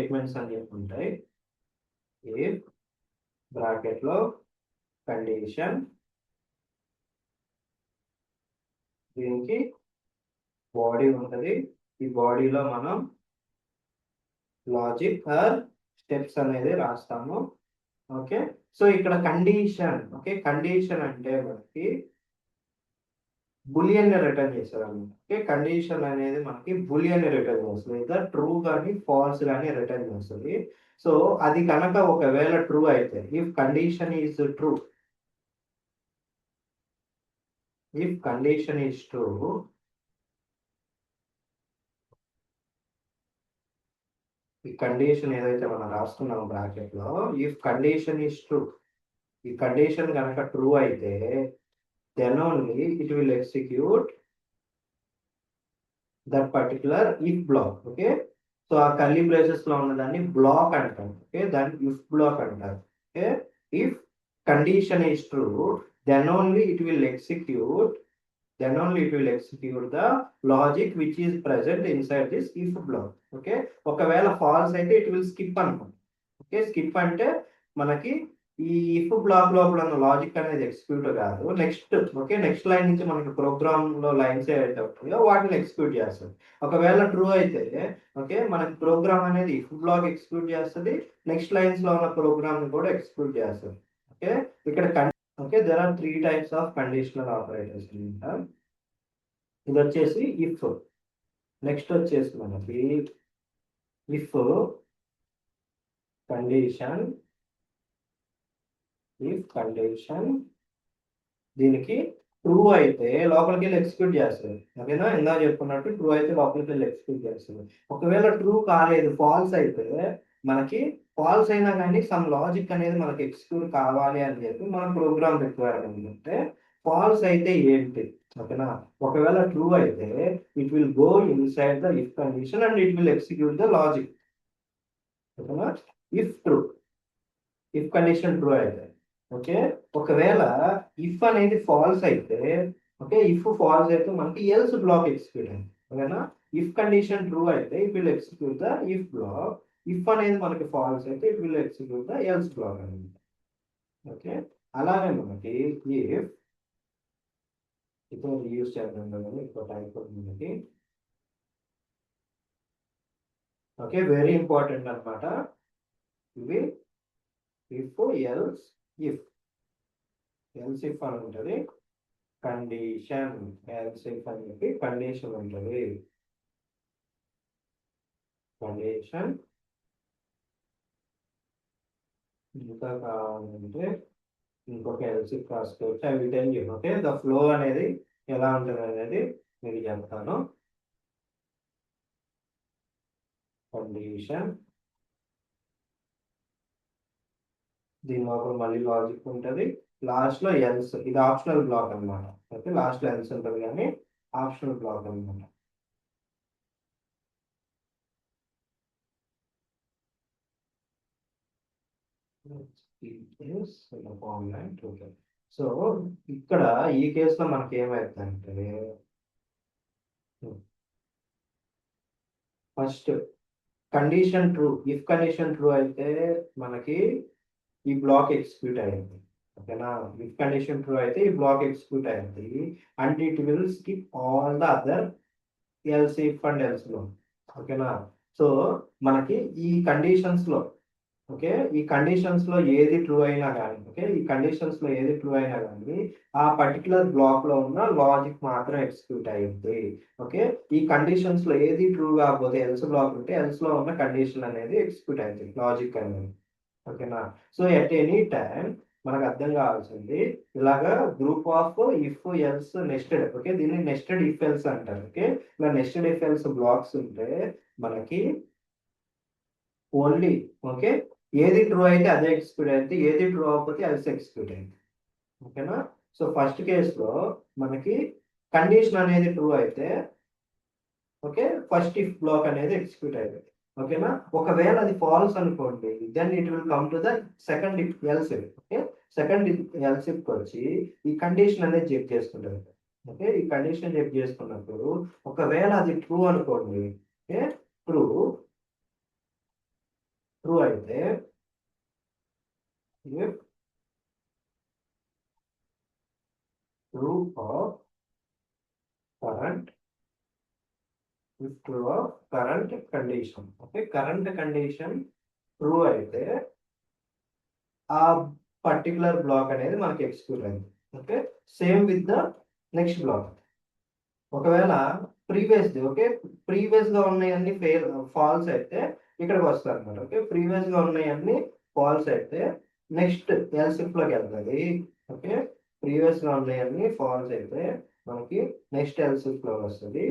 Statements అని చెప్పి ఉంటాయి. ఇఫ్ బ్రాకెట్ లో కండిషన్, దీనికి బాడీ ఉంటుంది. ఈ బాడీలో మనం లాజిక్ ఆర్ స్టెప్స్ అనేది రాస్తాము. ఓకే, సో ఇక్కడ కండిషన్. ఓకే, కండిషన్ అంటే మనకి బులియన్ రిటర్న్ చేస్తారు అనమాట. ఓకే, కండిషన్ అనేది మనకి బులియన్ రిటర్న్ చేస్తుంది, లేదా ట్రూ కానీ ఫాల్స్ కానీ రిటర్న్ చేస్తుంది. సో అది కనుక ఒకవేళ ట్రూ అయితే, if condition is true, if condition is true, ఈ కండిషన్ ఏదైతే మనం రాస్తున్నాం బ్రాకెట్ లో, ఇఫ్ కండిషన్ ఈజ్ ట్రూ, ఈ కండిషన్ కనుక ట్రూ అయితే then only it will execute that particular if block. Okay, so ఆ కర్లీ బ్రేసెస్ లో ఉన్నదాన్ని బ్లాక్ అంటారు. ఓకే, దాన్ని ఇఫ్ బ్లాక్ అంటారు. Okay, if condition is true, then only it will execute the logic which is present inside this if block. Okay, ఒకవేళ falls అయితే it will skip అనుకోండి. Okay, skip అంటే మనకి ఈ ఇఫ్ బ్లాక్ లోపల ఉన్న లాజిక్ అనేది ఎగ్జిక్యూట్ కాదు. నెక్స్ట్ ఓకే, నెక్స్ట్ లైన్ నుంచి మనకి ప్రోగ్రామ్ లో లైన్స్ ఏవైతే ఉంటాయో వాటిని ఎగ్జిక్యూట్ చేస్తుంది. ఒకవేళ ట్రూ అయితే ఓకే, మనకి ప్రోగ్రామ్ అనేది ఇఫ్ బ్లాక్ ఎగ్జిక్యూట్ చేస్తుంది, నెక్స్ట్ లైన్స్ లో ఉన్న ప్రోగ్రామ్ ని కూడా ఎగ్జిక్యూట్ చేస్తుంది. ఓకే, ఇక్కడ okay, there are 3 types of conditional operators అనమాట. ఇది వచ్చేసి ఇఫ్. నెక్స్ట్ వచ్చేసి మనకి ఇఫ్ కండిషన్, ఇఫ్ కండిషన్ దీనికి ట్రూ అయితే లోపలికి వెళ్ళి ఎగ్జిక్యూట్ చేస్తుంది. ఓకేనా, ఇందా చెప్పుకున్నట్టు ట్రూ అయితే లోపలికి వెళ్ళి ఎగ్జిక్యూట్ చేస్తుంది. ఒకవేళ ట్రూ కాలేదు, ఫాల్స్ అయితే మనకి ఫాల్స్ అయినా కానీ సమ్ లాజిక్ అనేది మనకి ఎగ్జిక్యూట్ కావాలి అని చెప్పి మన ప్రోగ్రామ్ రిక్వైర్మెంట్ అంటే ఫాల్స్ అయితే ఏంటి. ఓకేనా, ఒకవేళ ట్రూ అయితే it will go inside the if condition and it will execute the logic. ఓకేనా, if true, if condition true అయితే. ఓకే, ఒకవేళ ఇఫ్ అనేది ఫాల్స్ అయితే, ఓకే, ఇఫ్ ఫాల్స్ అయితే మనకి ఎల్స్ బ్లాక్ ఎగ్జిక్యూట్ అయింది. ఓకేనా, ఇఫ్ కండిషన్ ట్రూ అయితే it will execute the if block. If అనేది మనకి ఫాల్స్ అయితే it will execute the else block అనేది. ఓకే, అలాగే మనకి ఇఫ్ ఇప్పుడు యూజ్ చేద్దాం కదా, ఇంకో టైప్ మనకి. ఓకే, వెరీ ఇంపార్టెంట్ అనమాట ఇవి. If else if, else if అని ఉంటుంది, కండిషన్ ఎల్స్ ఇఫ్ అని చెప్పి కండిషన్ ఉంటుంది. కండిషన్ ఇంకా కావాలంటే ఇంకొక ఎల్స్ ఇఫ్ రాసుకోవచ్చు. అవి tell you. Okay, the flow అనేది ఎలా ఉంటుంది అనేది మీకు చెప్తాను. కండిషన్, దీని లోపల మళ్ళీ లాజిక్ ఉంటుంది, లాస్ట్ లో ఎల్స్. ఇది ఆప్షనల్ బ్లాక్ అనమాట. ఓకే, లాస్ట్ లో ఎల్స్ ఉంటుంది కానీ ఆప్షనల్ బ్లాక్ అనమాట. సో ఇక్కడ ఈ కేసులో మనకి ఏమైతుందంటే, first condition true, if condition true అయితే మనకి ఈ బ్లాక్ ఎగ్జిక్యూట్ అయింది. ఓకేనా, ఇఫ్ కండిషన్ ట్రూ అయితే ఈ బ్లాక్ ఎగ్జిక్యూట్ అయింది and it will skip all the other else if and else లో. ఓకేనా, సో మనకి ఈ కండిషన్స్ లో, ఓకే, ఈ కండిషన్స్ లో ఏది ట్రూ అయినా కానీ, ఓకే, ఈ కండిషన్స్ లో ఏది ట్రూ అయినా కానీ ఆ పర్టికులర్ బ్లాక్ లో ఉన్న లాజిక్ మాత్రం ఎగ్జిక్యూట్ అయ్యింది. ఓకే, ఈ కండిషన్స్ లో ఏది ట్రూ కాకపోతే ఎల్స్ బ్లాక్ ఉంటే ఎల్స్ లో ఉన్న కండిషన్ అనేది ఎగ్జిక్యూట్ అయింది, లాజిక్ అనేది. ఓకేనా, సో ఎట్ ఎనీ టైం మనకు అర్థం కావాల్సింది ఇలాగా group of if else nested. Okay, దీన్ని నెస్టెడ్ ఇఫ్ ఎల్స్ అంటారు. ఓకే, ఇలా నెస్టెడ్ ఇఫ్ ఎల్స్ బ్లాక్స్ ఉంటే మనకి ఓన్లీ ఓకే ఏది ట్రూ అయితే అదే ఎగ్జిక్యూట్ అయింది, ఏది ట్రూ అవ్వకపోతే అది ఎగ్జిక్యూట్ అయింది. ఓకేనా, సో ఫస్ట్ కేసులో మనకి కండిషన్ అనేది ట్రూ అయితే ఓకే ఫస్ట్ ఇఫ్ బ్లాక్ అనేది ఎగ్జిక్యూట్ అయింది. ఓకేనా, ఒకవేళ అది ఫాల్స్ అనుకోండి, then it will come to the second if else if. Okay, second else if వచ్చి ఈ కండిషన్ అనేది చెక్ చేసుకుంటారు. ఓకే, ఈ కండిషన్ చెక్ చేసుకున్నప్పుడు ఒకవేళ అది ట్రూ అనుకోండి, ఓకే, ట్రూ, ట్రూ అయితే if true of current if true of current condition. Okay, current condition true అయితే ఆ పర్టికులర్ బ్లాక్ అనేది మనకి ఎక్స్క్యూట్ అయింది. Okay, same with the next block. ఒకవేళ ఓకే, ప్రీవియస్ గా ఉన్నాయన్నీ ఫాల్స్ అయితే ఇక్కడికి వస్తారు అనమాట. ఓకే, ప్రీవియస్ గా ఉన్నాయన్నీ ఫాల్స్ అయితే నెక్స్ట్ ఎల్సిఫ్ లోకి వెళ్తుంది. ఓకే, ప్రీవియస్ గా ఉన్నాయన్నీ ఫాల్స్ అయితే మనకి నెక్స్ట్ ఎల్సిఫ్ లో వస్తుంది.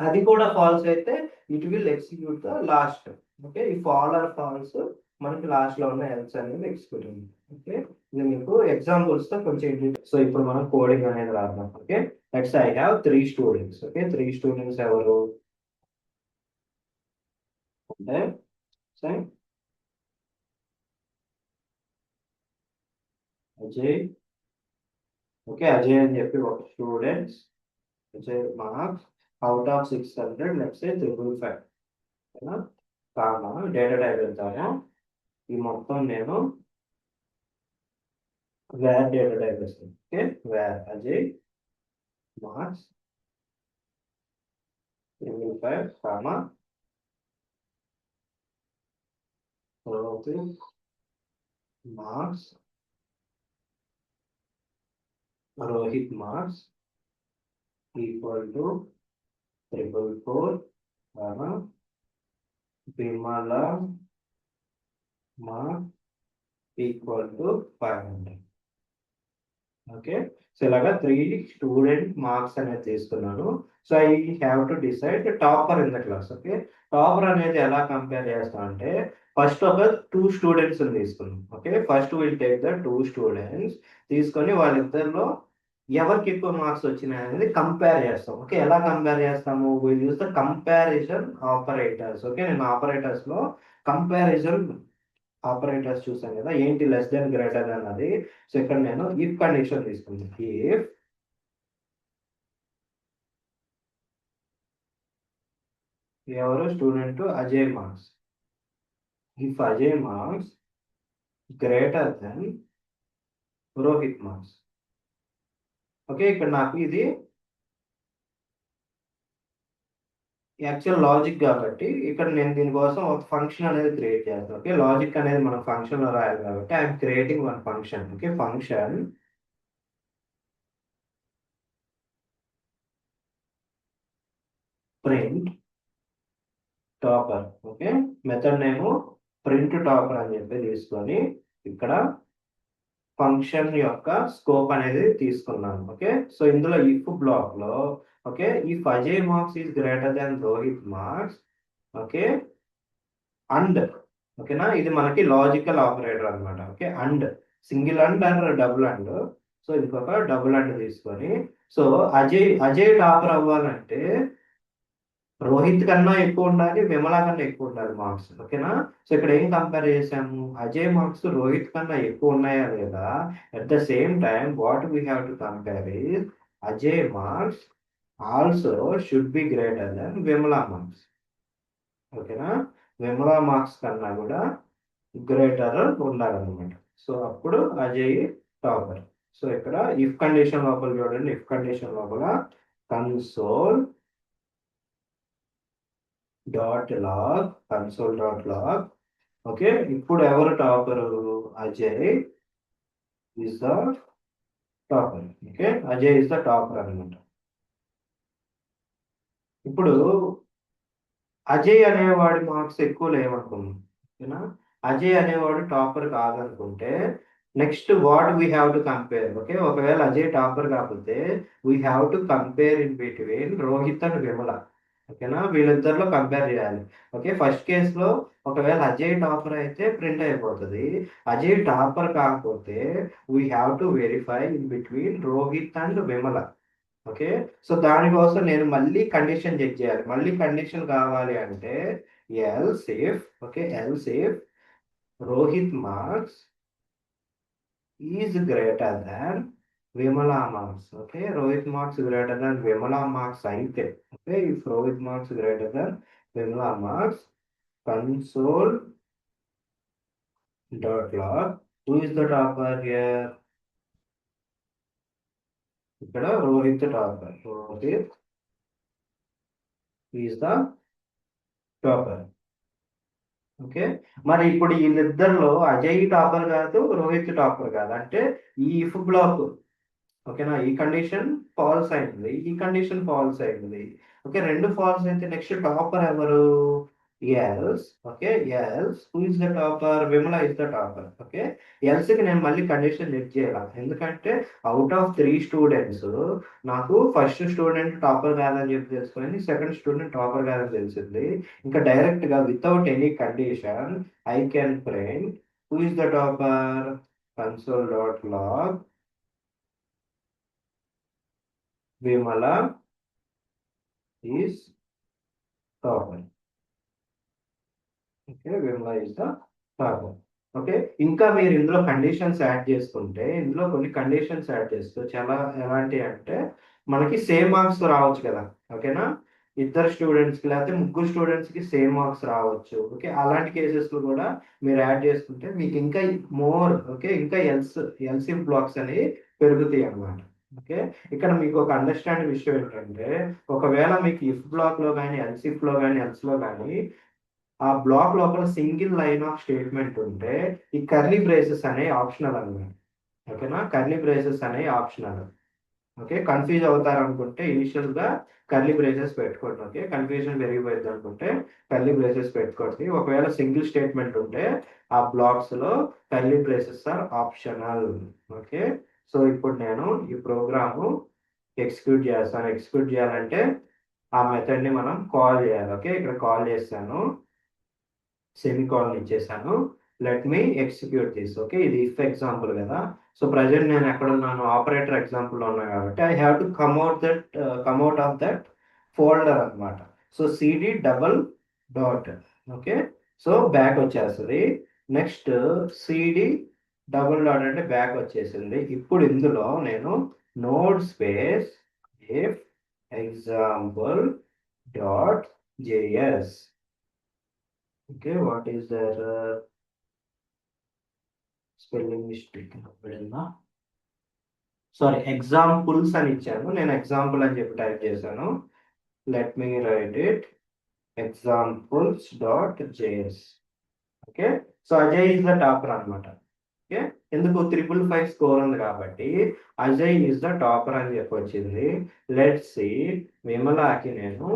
అది కూడా ఫాల్స్ అయితే it will execute the last. Okay, ఈ ఫాల్ ఆర్ ఫాల్స్ మనకి లాస్ట్ లో ఉన్న ఎల్స్ అనేది ఎగ్జిక్యూట్ ఉంది. ఓకే, ఇది మీకు ఎగ్జాంపుల్స్ తో కొంచెం. సో ఇప్పుడు మనం కోడింగ్ అనేది రాద్దాం. Okay, let's I have 3 students. Okay, 3 students ఎవరు అంటే అజయ్. ఓకే, అజయ్ అని చెప్పి ఒక students. Ajay marks out of 600 let's say 555. ఓకేనా, కామా డేటా టైప్ వెళ్తాము. ఈ మొత్తం నేను వేర్ డేటా టైప్ వేస్తాను. Okay, var Ajay marks 555 comma marks Rohit marks equal to 444 comma Vimala marks equal to 500. Okay, so ఇలాగా 3 స్టూడెంట్ మార్క్స్ అనేది తీసుకున్నాను. So I have to decide topper in the class. Okay, topper అనేది ఎలా కంపేర్ చేస్తాం అంటే first ఒక 2 students తీసుకున్నాం. Okay, first will take the 2 students తీసుకొని వాళ్ళిద్దరిలో ఎవరికి ఎక్కువ మార్క్స్ వచ్చినాయి అనేది కంపేర్ చేస్తాం. ఓకే, ఎలా కంపేర్ చేస్తాము, will use the comparison operators. Okay, నేను ఆపరేటర్స్ లో కంపారిజన్ ఆపరేటర్స్ చూసాను కదా, ఏంటి లెస్ దెన్ గ్రేటర్ దెన్ అది. సో ఇక్కడ నేను ఇఫ్ కండిషన్ తీసుకుంటాను. ఇఫ్ ఎవరు student Ajay marks, if Ajay marks greater than Rohit marks. Okay, ఇక్కడ నాకు ఇది యాక్చువల్ లాజిక్ కాబట్టి ఇక్కడ నేను దీనికోసం ఒక ఫంక్షన్ అనేది క్రియేట్ చేస్తాను. ఓకే, లాజిక్ అనేది మనం ఫంక్షన్ లో రాయాలి కాబట్టి I'm creating one function. Okay, function print topper. Okay, method name print topper అని చెప్పి తీసుకొని ఇక్కడ ఫంక్షన్ యొక్క స్కోప్ అనేది తీసుకున్నాను. ఓకే, సో ఇందులో ఇఫ్ బ్లాక్ లో okay if Ajay marks is greater than Rohit marks. Okay, and ఓకేనా, ఇది మనకి లాజికల్ ఆపరేటర్ అనమాట. Okay, and single and and double and. So ఇంకొక డబుల్ అండ్ తీసుకొని సో అజయ్ టాపర్ అవ్వాలంటే రోహిత్ కన్నా ఎక్కువ ఉండాలి, విమల కన్నా ఎక్కువ ఉండాలి మార్క్స్. ఓకేనా, సో ఇక్కడ ఏం కంపేర్ చేసాము, అజయ్ మార్క్స్ రోహిత్ కన్నా ఎక్కువ ఉన్నాయా లేదా. At the same time what we have to compare is Ajay marks also should be greater than Vimala marks. ఓకేనా, విమల మార్క్స్ కన్నా కూడా గ్రేటర్ ఉండాలన్నమాట. సో అప్పుడు అజయ్ టాపర్. సో ఇక్కడ ఇఫ్ కండిషన్ లోపల చూడండి, ఇఫ్ కండిషన్ లోపల console console dot log. Okay, ఇప్పుడు ఎవరు topper, Ajay is the topper. Okay, Ajay is the topper అనమాట. ఇప్పుడు అజయ్ అనేవాడి మార్క్స్ ఎక్కువ లేవనుకున్నాం. ఓకేనా, అజయ్ అనేవాడు టాపర్ కాదనుకుంటే next what we have to compare. Okay, ఒకవేళ అజయ్ టాపర్ కాకపోతే we have to compare in between Rohit and Vimala. ఓకేనా, వీళ్ళిద్దరిలో కంపేర్ చేయాలి. ఓకే, ఫస్ట్ కేసులో ఒకవేళ అజయ్ టాపర్ అయితే ప్రింట్ అయిపోతుంది. అజయ్ టాపర్ కాకపోతే we have to verify in between Rohit and Vimala. Okay, so దానికోసం నేను మళ్ళీ కండిషన్ చెక్ చేయాలి. మళ్ళీ కండిషన్ కావాలి అంటే else if Rohit marks is greater than Vimala marks. Okay, Rohit marks greater than Vimala marks అయితే okay if Rohit marks greater than Vimala marks console dot log who is the topper here, ఇక్కడ Rohit topper, Rohit is the topper. Okay, మరి ఇప్పుడు వీళ్ళిద్దరిలో Ajay topper కాదు, Rohit topper కాదు అంటే ఈ if black, ఓకేనా, ఈ కండిషన్ ఫాల్స్ అయింది, ఈ కండిషన్ ఫాల్స్ అయింది. ఓకే, రెండు ఫాల్స్ అయితే నెక్స్ట్ టాపర్ ఎవరు, else. Okay, else who is the topper, Vimala is the topper. Okay, else కి నేను మళ్ళీ కండిషన్ చెక్ చేయాలి, ఎందుకంటే అవుట్ ఆఫ్ 3 స్టూడెంట్స్ నాకు ఫస్ట్ స్టూడెంట్ టాపర్ కాదని చెప్పి తెలుసుకొని సెకండ్ స్టూడెంట్ టాపర్ కాదని తెలిసింది. ఇంకా డైరెక్ట్ గా without any condition I can print who is the topper, console dot log Vimala is topper. Okay, Vimala is the topper. Okay, ఇంకా మీరు ఇందులో కండిషన్స్ యాడ్ చేసుకుంటే, ఇందులో కొన్ని కండిషన్స్ యాడ్ చేస్తూ చాలా ఎలాంటి అంటే మనకి సేమ్ మార్క్స్ రావచ్చు కదా. ఓకేనా, ఇద్దరు స్టూడెంట్స్కి లేకపోతే ముగ్గురు స్టూడెంట్స్కి సేమ్ మార్క్స్ రావచ్చు. ఓకే, అలాంటి కేసెస్లో కూడా మీరు యాడ్ చేసుకుంటే మీకు ఇంకా మోర్, ఓకే, ఇంకా ఎల్సి బ్లాక్స్ అనేవి పెరుగుతాయి అన్నమాట. ఓకే, ఇక్కడ మీకు ఒక అండర్స్టాండింగ్ విషయం ఏంటంటే ఒకవేళ మీకు ఇఫ్ బ్లాక్ లో కానీ ఎల్సిఫ్ లో కానీ ఎల్స్ లో కానీ ఆ బ్లాక్ లోపల సింగిల్ లైన్ ఆఫ్ స్టేట్మెంట్ ఉంటే ఈ కర్లీ బ్రేసెస్ అనేవి ఆప్షనల్ అన్నమాట. ఓకేనా, కర్లీ బ్రేసెస్ అనేవి ఆప్షనల్. ఓకే, కన్ఫ్యూజ్ అవుతారు అనుకుంటే ఇనిషియల్ గా కర్లీ బ్రేసెస్ పెట్టుకోండి. ఓకే, కన్ఫ్యూజన్ పెరిగిపోయింది అనుకుంటే కర్లీ బ్రేసెస్ పెట్టుకోండి. ఒకవేళ సింగిల్ స్టేట్మెంట్ ఉంటే ఆ బ్లాక్స్ లో curly braces are optional. Okay, so ఇప్పుడు నేను ఈ ప్రోగ్రాము ఎగ్జిక్యూట్ చేస్తాను. ఎగ్జిక్యూట్ చేయాలంటే ఆ మెథడ్ ని మనం కాల్ చేయాలి. ఓకే, ఇక్కడ కాల్ చేస్తాను, సెమికాలన్ ఇచ్చేసాను, let me execute this. Okay, ఇది ఇఫ్ ఎగ్జాంపుల్ కదా. సో ప్రజెంట్ నేను ఎక్కడ ఉన్నాను, ఆపరేటర్ ఎగ్జాంపుల్ ఉన్నా కాబట్టి I have to come out of that folder అన్నమాట. So CD double dot. Okay, so back వచ్చేస్తుంది. నెక్స్ట్ సిడి డబుల్ డాట్ అంటే బ్యాక్ వచ్చేసింది. ఇప్పుడు ఇందులో నేను node space if example dot JS. Okay, what is there spelling mistake పడిందా, sorry examples అని ఇచ్చాను, నేను ఎగ్జాంపుల్ అని చెప్పి టైప్ చేశాను. Let me right it examples dot JS. Okay, so Ajay is the topper అనమాట. ఓకే, ఎందుకు 555 స్కోర్ ఉంది కాబట్టి అజయ్ ఇస్ ద టాపర్ అని చెప్పి వచ్చింది. లెట్ సి, విమలాకి నేను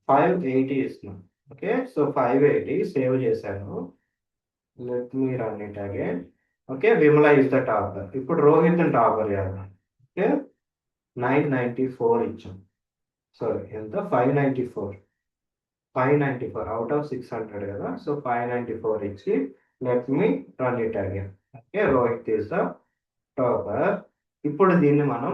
580 ఇస్తున్నాను. ఓకే, సో 580 సేవ్ చేశాను. Let me run it again. Okay, Vimala is the topper. ఇప్పుడు రోహిత్ టాపర్ చేద్దాం. ఓకే, 994 ఇచ్చాం. సారీ ఎంత, 594 అవుట్ ఆఫ్ 600 కదా. సో 594 ఇచ్చి let me run it again. Okay, Rohit is the topper. ఇప్పుడు దీన్ని మనం